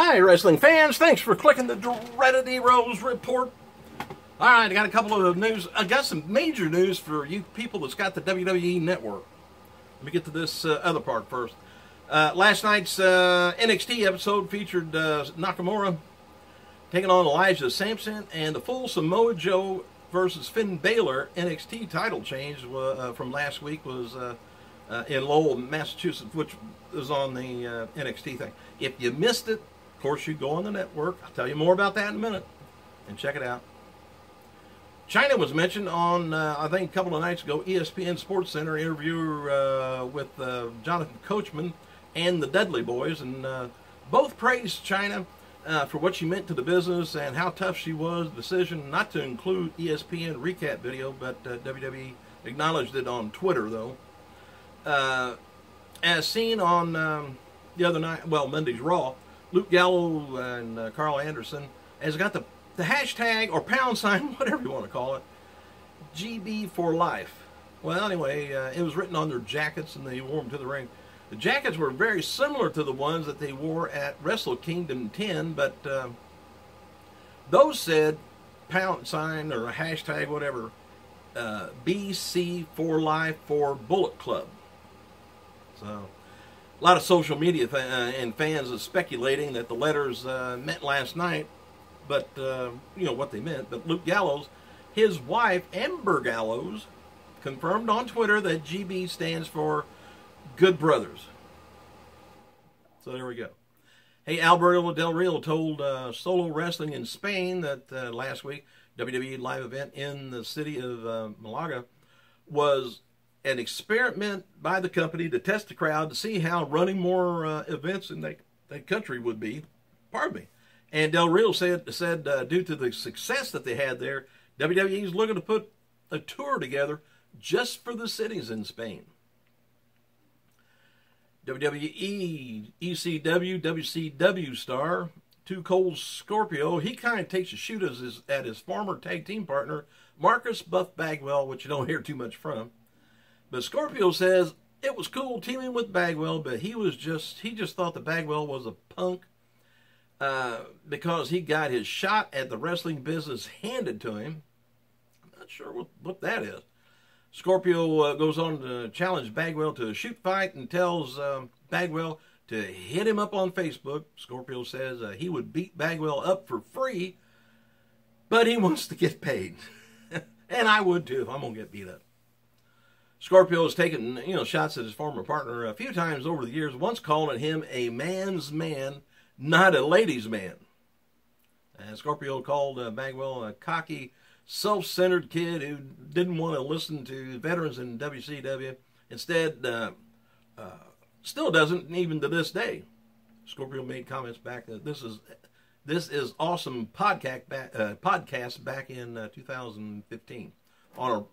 Hi, wrestling fans. Thanks for clicking the Dreaded Heroes report. All right, I got a couple of news. I got some major news for you people that's got the WWE Network. Let me get to this other part first. Last night's NXT episode featured Nakamura taking on Elijah Sampson, and the full Samoa Joe versus Finn Balor NXT title change from last week was in Lowell, Massachusetts, which was on the NXT thing. If you missed it, of course, you go on the network. I'll tell you more about that in a minute, and check it out. China was mentioned on, I think, a couple of nights ago, ESPN Sports Center interview with Jonathan Coachman and the Dudley Boys, and both praised China for what she meant to the business and how tough she was. Decision not to include ESPN recap video, but WWE acknowledged it on Twitter, though. As seen on the other night, well, Monday's Raw, Luke Gallows and Carl Anderson has got the hashtag or pound sign, whatever you want to call it, GB for life. Well, anyway, it was written on their jackets and they wore them to the ring. The jackets were very similar to the ones that they wore at Wrestle Kingdom 10, but those said pound sign or a hashtag, whatever, BC for life for Bullet Club. So a lot of social media and fans are speculating that the letters meant last night, but you know what they meant. But Luke Gallows, his wife Amber Gallows, confirmed on Twitter that GB stands for Good Brothers. So there we go. Hey, Alberto Del Rio told Solo Wrestling in Spain that last week WWE live event in the city of Malaga was an experiment by the company to test the crowd to see how running more events in that country would be. Pardon me. And Del Rio said due to the success that they had there, WWE is looking to put a tour together just for the cities in Spain. WWE, ECW, WCW star, Too Cold Scorpio, he kind of takes a shoot at his former tag team partner, Marcus Buff Bagwell, which you don't hear too much from. But Scorpio says it was cool teaming with Bagwell, but he just thought the Bagwell was a punk because he got his shot at the wrestling business handed to him. I'm not sure what that is. Scorpio goes on to challenge Bagwell to a shoot fight and tells Bagwell to hit him up on Facebook. Scorpio says he would beat Bagwell up for free, but he wants to get paid. And I would too if I'm going to get beat up. Scorpio has taken, shots at his former partner a few times over the years, once calling him a man's man, not a ladies' man. And Scorpio called Bagwell a cocky, self-centered kid who didn't want to listen to veterans in WCW. Instead, still doesn't, even to this day. Scorpio made comments back that this is awesome podcast back in 2015 on our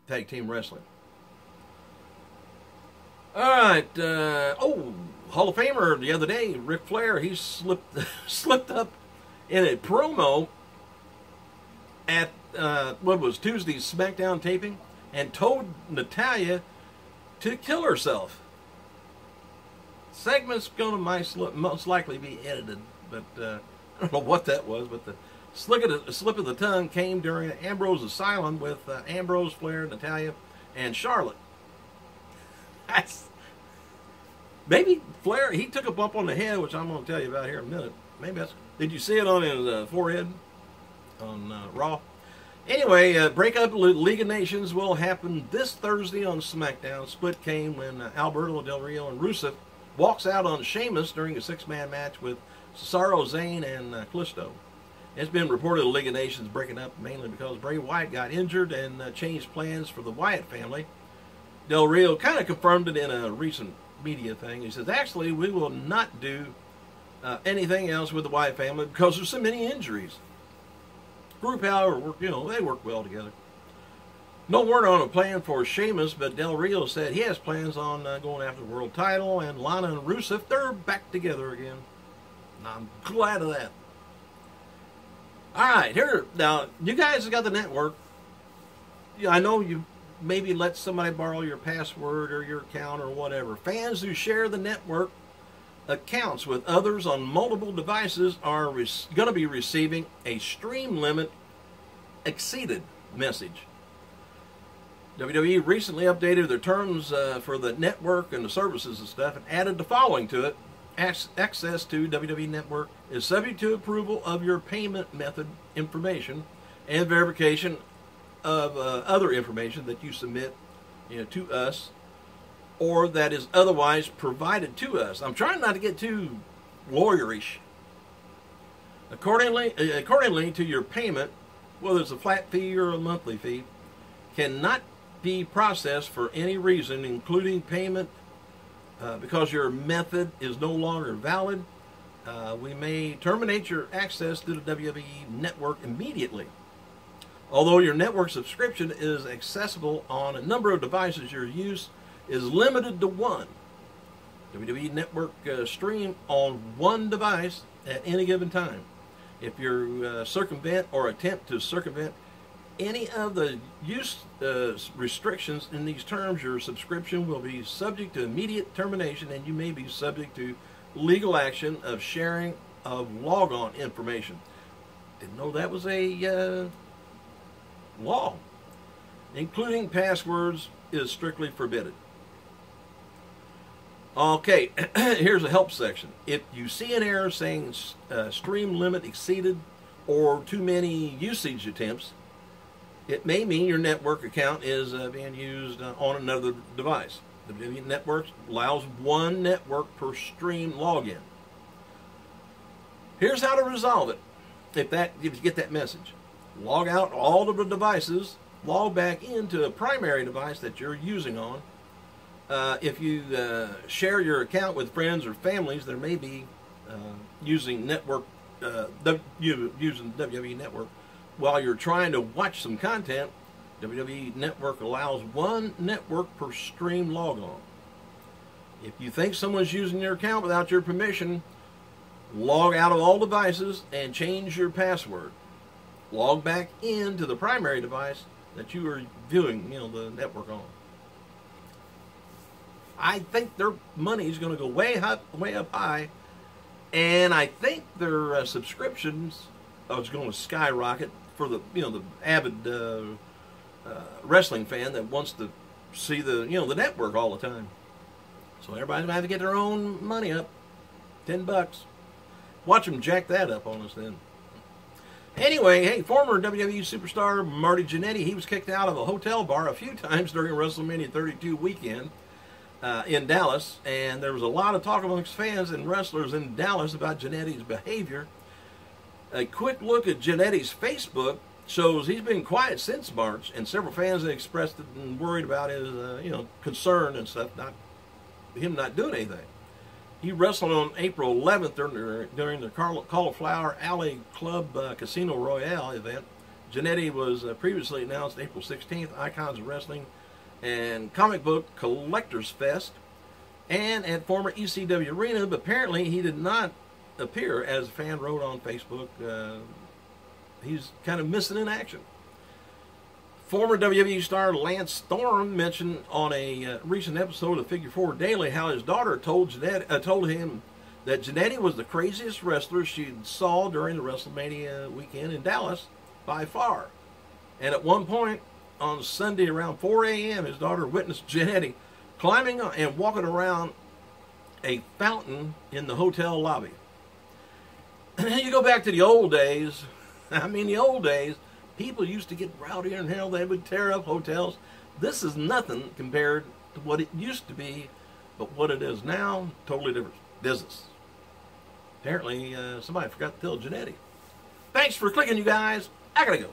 tag team wrestling. All right. Hall of Famer the other day, Ric Flair, he slipped up in a promo at what was Tuesday's SmackDown taping and told Natalya to kill herself. Segment's going to most likely be edited, but I don't know what that was. But the slip of the tongue came during Ambrose Asylum with Ambrose, Flair, Natalya, and Charlotte. Maybe Flair, he took a bump on the head, which I'm going to tell you about here in a minute. Maybe that's. Did you see it on his forehead on Raw? Anyway, breakup League of Nations will happen this Thursday on SmackDown. Split came when Alberto Del Rio and Rusev walks out on Sheamus during a six-man match with Cesaro, Zayn, and Kalisto. It's been reported the League of Nations breaking up mainly because Bray Wyatt got injured and changed plans for the Wyatt family. Del Rio kind of confirmed it in a recent media thing. He says, actually, we will not do anything else with the Wyatt family because there's so many injuries. Group, however, they work well together. No word on a plan for Sheamus, but Del Rio said he has plans on going after the world title, and Lana and Rusev, they're back together again. And I'm glad of that. All right, here, now, you guys have got the network. I know you maybe let somebody borrow your password or your account or whatever. Fans who share the network accounts with others on multiple devices are going to be receiving a stream limit exceeded message. WWE recently updated their terms for the network and the services and stuff and added the following to it. Access to WWE Network is subject to approval of your payment method information and verification of other information that you submit to us or that is otherwise provided to us. I'm trying not to get too lawyerish. Accordingly to your payment, whether it's a flat fee or a monthly fee, cannot be processed for any reason, including payment because your method is no longer valid. We may terminate your access to the WWE Network immediately. Although your network subscription is accessible on a number of devices, your use is limited to one. WWE Network stream on one device at any given time. If you circumvent or attempt to circumvent any of the use restrictions in these terms, your subscription will be subject to immediate termination, and you may be subject to legal action of sharing of logon information. Didn't know that was a law. Including passwords is strictly forbidden. Okay, here's a help section. If you see an error saying stream limit exceeded or too many usage attempts, it may mean your network account is being used on another device. The WWE Network allows one network per stream login. Here's how to resolve it. If you get that message, log out all of the devices, log back into a primary device that you're using on. If you share your account with friends or families that may be using network, using WWE Network, while you're trying to watch some content, WWE Network allows one network per stream logon. If you think someone's using your account without your permission, log out of all devices and change your password. Log back into the primary device that you are viewing, the network on. I think their money is going to go way up high, and I think their subscriptions are going to skyrocket for the the avid wrestling fan that wants to see the the network all the time. So everybody's going to have to get their own money up. $10. Watch them jack that up on us then. Anyway, hey, former WWE superstar Marty Jannetty, he was kicked out of a hotel bar a few times during WrestleMania 32 weekend in Dallas, and there was a lot of talk amongst fans and wrestlers in Dallas about Jannetty's behavior. A quick look at Jannetty's Facebook shows he's been quiet since March, and several fans have expressed it and worried about his, concern and stuff, him not doing anything. He wrestled on April 11th during the Cauliflower Alley Club Casino Royale event. Jannetty was previously announced April 16th, Icons of Wrestling and Comic Book Collectors Fest, and at former ECW Arena, but apparently he did not appear, as a fan wrote on Facebook. He's kind of missing in action. Former WWE star Lance Storm mentioned on a recent episode of Figure 4 Daily how his daughter told him that Jannetty was the craziest wrestler she saw during the WrestleMania weekend in Dallas by far. And at one point on Sunday around 4 a.m., his daughter witnessed Jannetty climbing and walking around a fountain in the hotel lobby. You go back to the old days. The old days, people used to get rowdy and hell. They would tear up hotels. This is nothing compared to what it used to be, but what it is now, totally different business. Apparently, somebody forgot to tell Jannetty. Thanks for clicking, you guys. I gotta go.